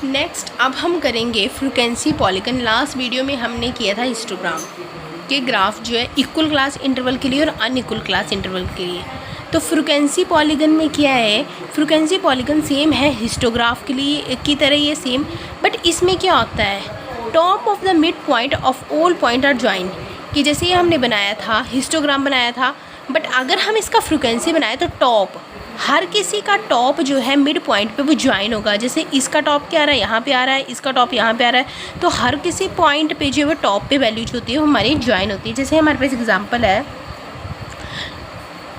Next अब हम करेंगे फ्रीक्वेंसी पॉलीगन। लास्ट वीडियो में हमने किया था हिस्टोग्राम के ग्राफ जो है इक्वल क्लास इंटरवल के लिए और अनइक्वल क्लास इंटरवल के लिए। तो फ्रीक्वेंसी पॉलीगन में क्या है, फ्रीक्वेंसी पॉलीगन सेम है हिस्टोग्राफ के लिए की तरह ये सेम, बट इसमें क्या होता है, top of the mid point of all point are join. कि जैसे ये हमने बनाया था हिस्टोग्राम बनाया था, बट अगर हम इसका फ्रीक्वेंसी बनाए तो टॉप हर किसी का टॉप जो है मिड पॉइंट पे वो ज्वाइन होगा। जैसे इसका टॉप क्या आ रहा है, यहाँ पे आ रहा है, इसका टॉप यहाँ पे आ रहा है, तो हर किसी पॉइंट पे जो है टॉप पे वैल्यू जो होती है वो हमारी ज्वाइन होती है। जैसे हमारे पास एग्जांपल है,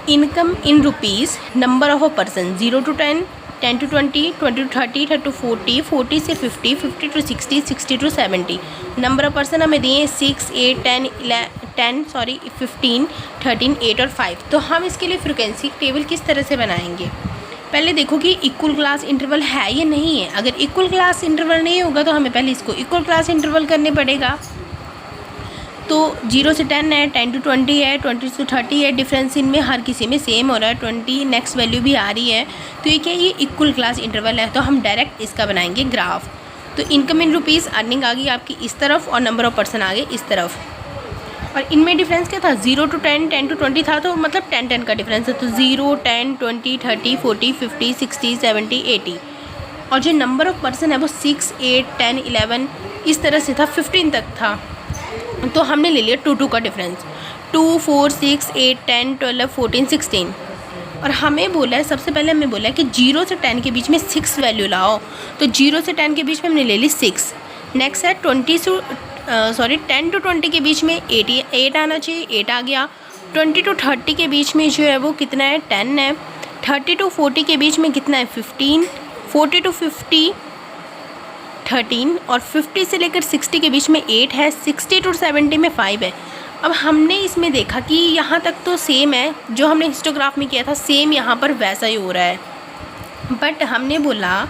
income in rupees, number of a person 0 to 10, 10 to 20, 20 to 30, 30 to 40, 40 से 50, 50 to 60, 60 to 70। Number of person हमें दिए 6, 8, 15, 13, 8 और 5। तो हम इसके लिए फ्रीक्वेंसी टेबल किस तरह से बनाएंगे, पहले देखो कि इक्वल क्लास इंटरवल है या नहीं है। अगर इक्वल क्लास इंटरवल नहीं होगा तो हमें पहले इसको इक्वल क्लास इंटरवल करने पड़ेगा। तो 0 से 10 है, 10 to 20 है, 20 to 30 है, डिफरेंस इनमें हर किसी में सेम हो रहा है, 20 नेक्स्ट वैल्यू भी आ रही है। तो ये क्या, ये इक्वल क्लास इंटरवल है, तो हम डायरेक्ट इसका बनाएंगे ग्राफ। तो इनकम इन रुपीज़, अर्निंग आ गई आपकी इस तरफ और नंबर ऑफ पर्सन आ गए इस तरफ। और इनमें डिफरेंस क्या था, 0 to 10, 10 to 20 था, तो मतलब 10 का डिफरेंस है। तो 0, 10, 20, 30, 40, 50, 60, 70, 80। और जो नंबर ऑफ पर्सन है वो 6, 8, 10, 11 इस तरह से था, 15 तक था। तो हमने ले लिया 2 का डिफरेंस, 2, 4, 6, 8, 10, 12, 14, 16। और हमें बोला है, सबसे पहले हमें बोला है कि 0 से 10 के बीच में 6 वैल्यू लाओ। तो 0 से 10 के बीच में हमने ले ली 6। नेक्स्ट है 10 to 20 के बीच में 8 आना चाहिए, 8 आ गया। 20 to 30 के बीच में जो है वो कितना है, 10 है। 30 to 40 के बीच में कितना है, 15। 40 to 50 13 और 50 से लेकर 60 के बीच में 8 है। 60 to 70 में 5 है। अब हमने इसमें देखा कि यहाँ तक तो सेम है, जो हमने हिस्टोग्राफ में किया था सेम यहाँ पर वैसा ही हो रहा है, बट हमने बोला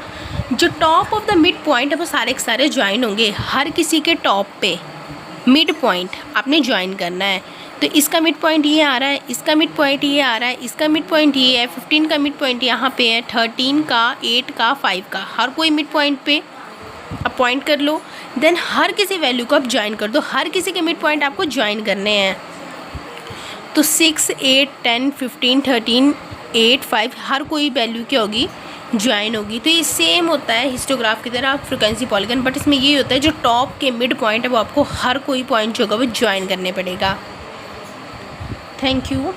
जो top of the mid point है वो सारे के सारे ज्वाइन होंगे। हर किसी के टॉप पे मिड पॉइंट आपने ज्वाइन करना है। तो इसका मिड पॉइंट ये आ रहा है, इसका मिड पॉइंट ये आ रहा है, इसका मिड पॉइंट ये है, 15 का मिड पॉइंट यहाँ पे है, 13 का, 8 का, 5 का, हर कोई मिड पॉइंट पे आप पॉइंट कर लो। देन हर किसी वैल्यू को आप ज्वाइन कर दो, हर किसी के मिड पॉइंट आपको ज्वाइन करने हैं। तो 6, 8, 10, 15, 13, 8, 5 हर कोई वैल्यू क्या होगी, ज्वाइन होगी। तो ये सेम होता है हिस्टोग्राफ की तरह फ्रीक्वेंसी पॉलीगन, बट इसमें ये होता है जो टॉप के मिड पॉइंट है वो आपको हर कोई पॉइंट जो होगा वो ज्वाइन करने पड़ेगा। Thank you.